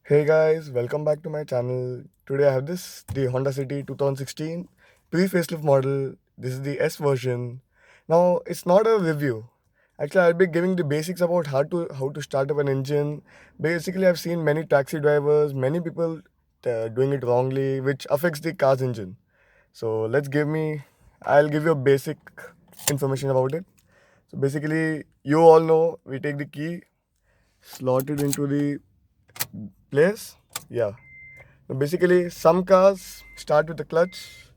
Hey guys, welcome back to my channel. Today I have the Honda City 2016 pre-facelift model. This is the S version. Now it's not a review. Actually, I'll be giving the basics about how to start up an engine. Basically, I've seen many taxi drivers, many people doing it wrongly, which affects the car's engine. So I'll give you a basic information about it. So basically, you all know we take the key, slot it into the place. Yeah. Basically, some cars start with the clutch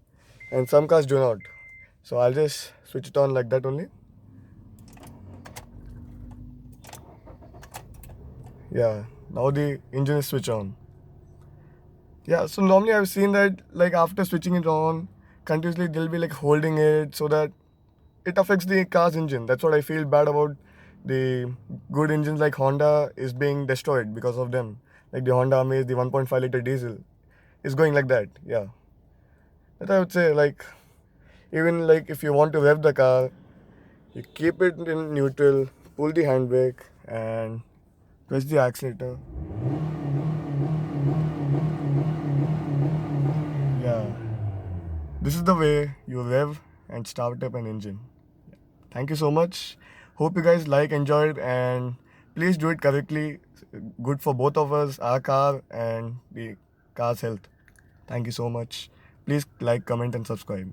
and some cars do not. So I'll just switch it on like that only. Yeah, now the engine is switched on. Yeah, so normally I've seen that like after switching it on, continuously they'll be like holding it so that it affects the car's engine. That's what I feel bad about the good engines like Honda is being destroyed because of them. Like the Honda Amaze, the 1.5 liter diesel is going like that. Yeah, that I would say like even like if you want to rev the car, you keep it in neutral, pull the handbrake, and press the accelerator. Yeah, this is the way you rev and start up an engine. Thank you so much. Hope you guys enjoyed, and please do it correctly. Good for both of us, our car, and the car's health. Thank you so much. Please like, comment, and subscribe.